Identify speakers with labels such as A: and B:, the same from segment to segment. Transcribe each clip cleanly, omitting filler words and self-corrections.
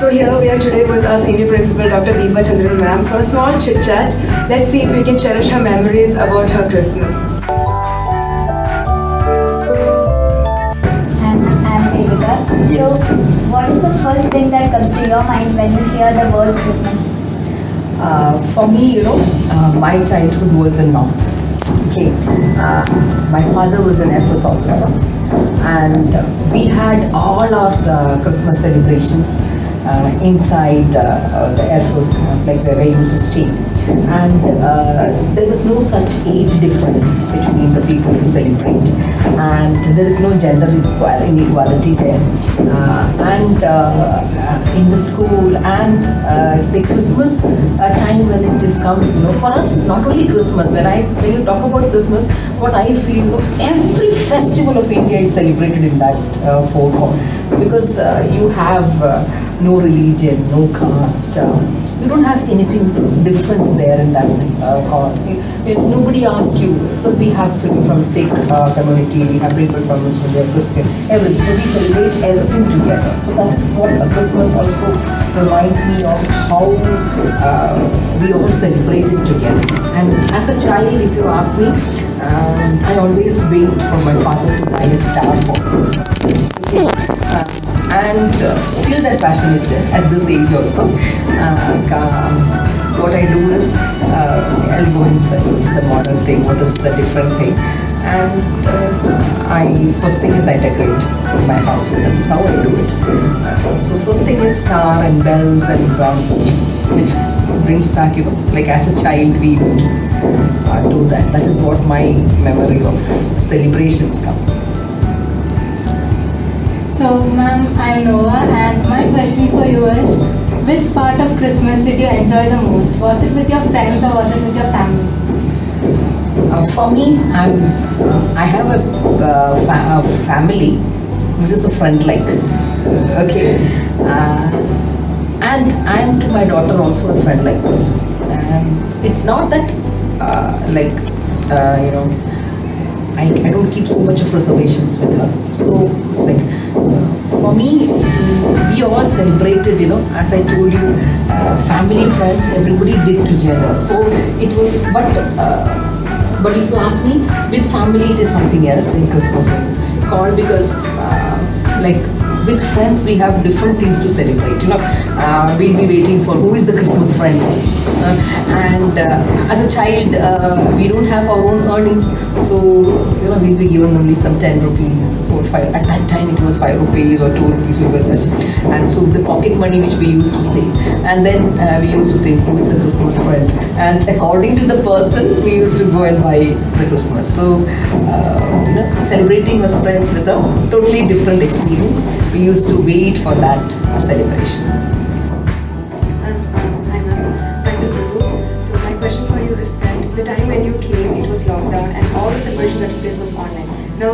A: So here we are today with our senior principal, Dr. Deepa Chandran ma'am, for a small chit chat. Let's see if we can cherish her memories about her Christmas.
B: I'm Sevika.
C: Yes.
B: So, what is the first thing that comes to your mind when you hear the word Christmas?
C: For me, my childhood was in North. Okay, my father was an FS officer, and we had all our Christmas celebrations inside the Air Force camp, like where I used to stay. And there was no such age difference between the people who celebrate, and there is no gender inequality there. And in the school and the Christmas time when it just comes, for us, not only Christmas. When you talk about Christmas, what I feel, every festival of India is celebrated in that foreground, because you have no religion, no caste. You don't have anything difference there in that nobody asks you, because we have people from Sikh community, we have people from Muslim, Christian, everything. So we celebrate everything together. So that is what Christmas also reminds me of, how we all celebrate it together. And as a child, if you ask me, I always wait for my father to buy a star for me. And still that passion is there at this age also. What I do is, I'll go inside what is the modern thing, what is the different thing. And first thing is I decorate my house. That is how I do it. So first thing is star and bells and which brings back, like as a child we used to do that. That is what my memory of celebrations come.
D: So, ma'am, I'm Noah, and my question for you is, which part of Christmas did you enjoy the most? Was it with your friends or was it with your family?
C: For me, I have a family which is a friend like. Okay. And I am to my daughter also a friend like person. It's not that I don't keep so much of reservations with her. So it's like, for me, we all celebrated, as I told you, family, friends, everybody did together. So it was, but if you ask me, with family it is something else in Christmas called, because with friends we have different things to celebrate. We'll be waiting for who is the Christmas friend. And as a child, we don't have our own earnings, so we'll be given only some 10 rupees or 5. At that time it was 5 rupees or 2 rupees we were less. And so the pocket money which we used to save, and then we used to think who is the Christmas friend, and according to the person we used to go and buy the Christmas. So celebrating as friends with a totally different experience. We used to wait for that celebration.
A: Hi ma'am, myself Ritu. So my question for you is that the time when you came, it was lockdown and all the celebration that took place was online. Now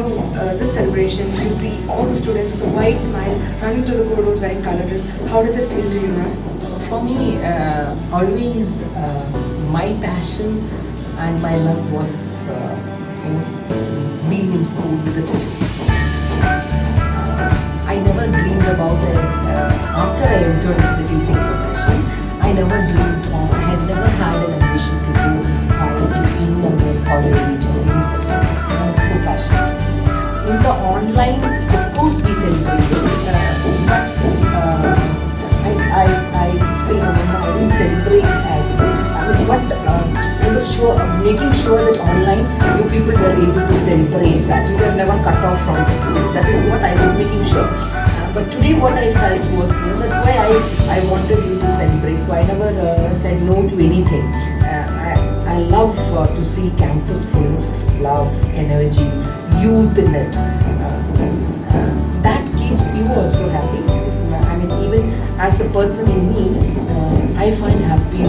A: this celebration, you see all the students with a wide smile running to the corridors wearing color dress. How does it feel to you now?
C: For me, always my passion and my love was being in school with the children. I never dreamed about it. After I entered the teaching profession, I never dreamed of, I had never had an ambition to go to any other college or any such thing. I'm so passionate. In the online, of course we celebrated, but I still remember I didn't celebrate as but I was making sure that online you people were able to celebrate that. You were never cut off from the school. That is what I was making sure. But today what I felt was, that's why I wanted you to celebrate. So I never said no to anything. I love to see campus full of love, energy, youth in it. That keeps you also happy. I mean, even as a person in me, I find happy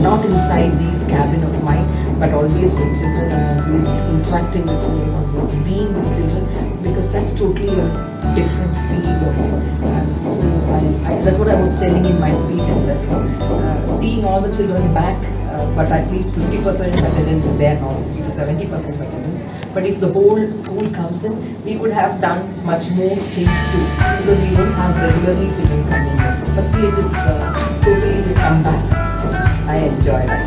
C: not inside this cabin of mine, but always with children, always interacting with children, always being with children, because that's totally a different feel of. So that's what I was telling in my speech, and that seeing all the children back, but at least 50% attendance is there now. to 70% of attendance. But if the whole school comes in, we could have done much more things too, because we don't have regularly children coming in. But still, it is totally come back. I enjoy that.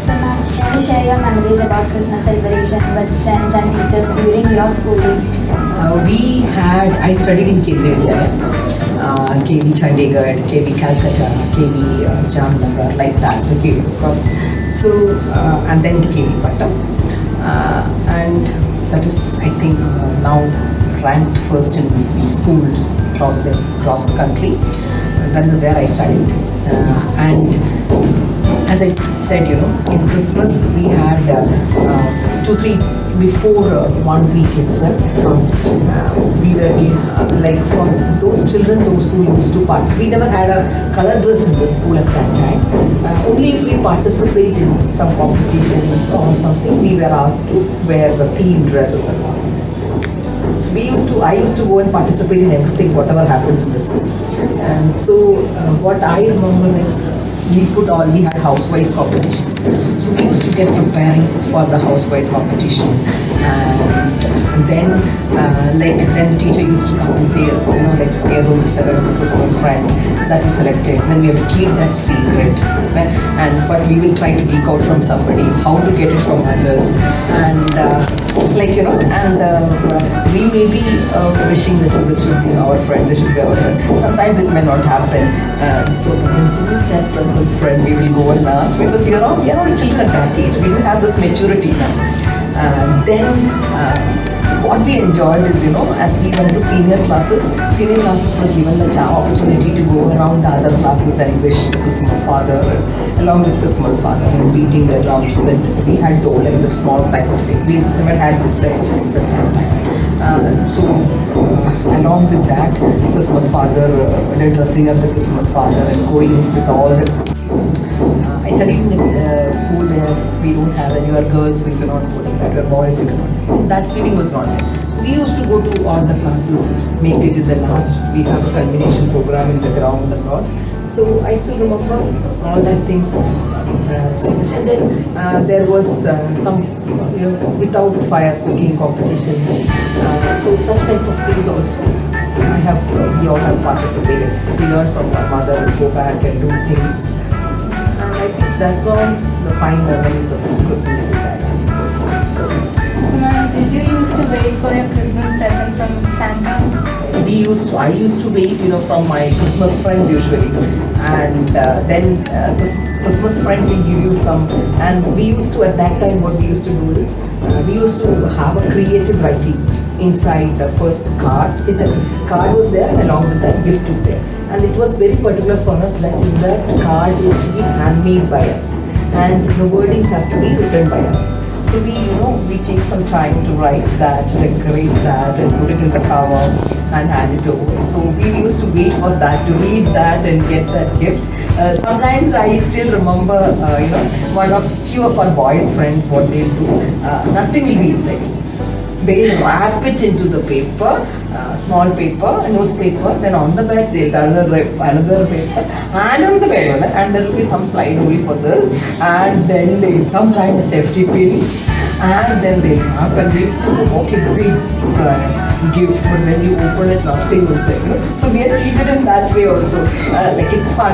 B: So ma'am, can you share your memories about Christmas celebration with friends and teachers during your school days?
C: I studied in Kendriya Vidyalaya, KV Chandigarh, KV Calcutta, KV Jamnagar, like that, okay, because so, and then to KV Pattam, and that is, I think, now ranked first in schools across the country. That is where I studied, and as I said, in Christmas we had 2-3 before 1 week itself. We were like for those children, those who used to participate. We never had a color dress in the school at that time. Only if we participate in some competitions or something, we were asked to wear the theme dresses and all. So I used to go and participate in everything, whatever happens in the school. And so what I remember is we had housewives competitions. So we used to get preparing for the housewives competition. And then then the teacher used to come and say, like, we are going to select the Christmas friend that is selected. Then we have to keep that secret. But we will try to geek out from somebody, how to get it from others. And we may be wishing that this should be our friend, this should be our friend. Sometimes it may not happen. So then who is that person's friend? We will go and ask, because we are all children at that age. We will have this maturity now. Then what we enjoyed is, as we went to senior classes were given the opportunity to go around the other classes and wish the Christmas father, along with Christmas father, and beating the drums. That we had dolems and small type of things. We never had this type of things at that time. So along with that, Christmas father, dressing up the Christmas father and going with all the I studied in a school where we don't have any, you are girls, we cannot go like that, you are boys, you cannot. That feeling was not there. We used to go to all the classes, make it in the last, we have a culmination program in the ground and all. So I still remember all that things so much. And then there was some, without fire cooking competitions. So such type of things also. We all have participated. We learned from our mother, go back and do things. I think that's all the fine memories of Christmas which I have.
D: So ma'am, did you used to wait for your Christmas present from Santa?
C: I used to wait, from my Christmas friends usually, and then this Christmas friend will give you some. And we used to, at that time, what we used to do is we used to have a creative writing inside the first card. The card was there, and along with that, gift is there. And it was very particular for us that in that card is to be handmade by us, and the wordings have to be written by us. So we take some time to write that, decorate that, and put it in the cover and hand it over. So we used to wait for that, to read that and get that gift. Sometimes I still remember, few of our boys' friends, what they do, nothing will be inside. They'll wrap it into the paper, small paper, newspaper, then on the back they'll turn another paper, and on the back, and there will be some slide only for this, and then they'll some kind of safety pin, and then they'll wrap and they'll okay, big gift, but when you open it, nothing was there. So we are cheated in that way also. Like it's fun.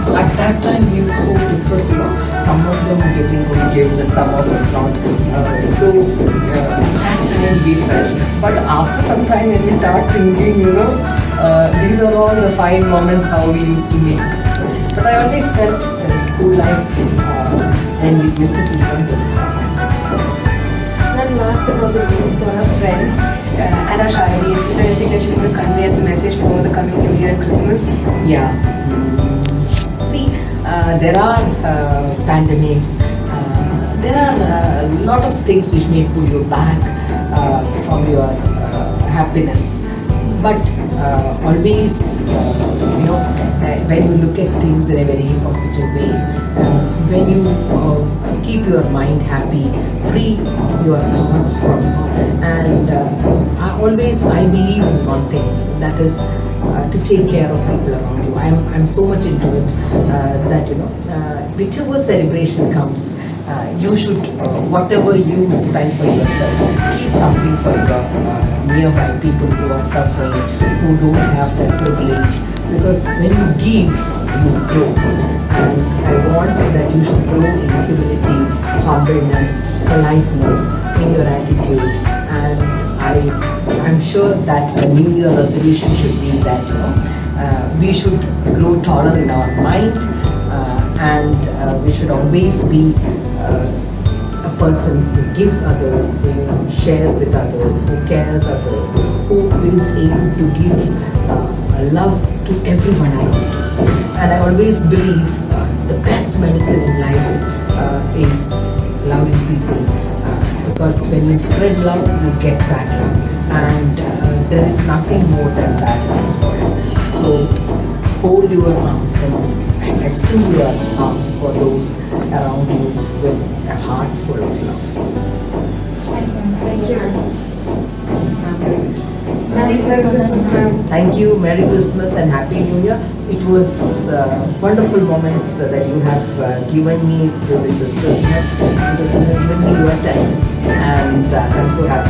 C: So at that time we were so interested. Some of them were getting good gifts and some of us not. So that time we felt. But after some time when we start thinking, these are all the fine moments how we used to make. But I always felt that school life, when we miss it, we don't get it.
A: And last but not the least, for our friends and our Sharadi, is there anything that you want to convey as a message for the coming New Year and Christmas?
C: Yeah. See, there are pandemics, there are a lot of things which may pull you back from your happiness. But always, when you look at things in a very positive way, when you keep your mind happy, free your thoughts from, and I believe in one thing, that is to take care of people around you. I'm so much into it that whichever celebration comes, you should, whatever you spend for yourself, keep something for your nearby people who are suffering, who don't have that privilege. Because when you give, you grow. And I want that you should grow in humility, humbleness, politeness in your attitude. And I'm sure that the New Year resolution should be that we should grow taller in our mind, and we should always be a person who gives others, who shares with others, who cares others, who is able to give love to everyone around. And I always believe the best medicine in life is loving people, because when you spread love, you get back love, and there is nothing more than that in this world. So hold your arms and extend your arms for those around you with a heart full of love.
A: Thank you, ma'am. Merry Christmas, ma'am.
C: Thank you. Merry Christmas and Happy New Year. It was wonderful moments that you have given me during this Christmas. It has given me your time, and I'm so happy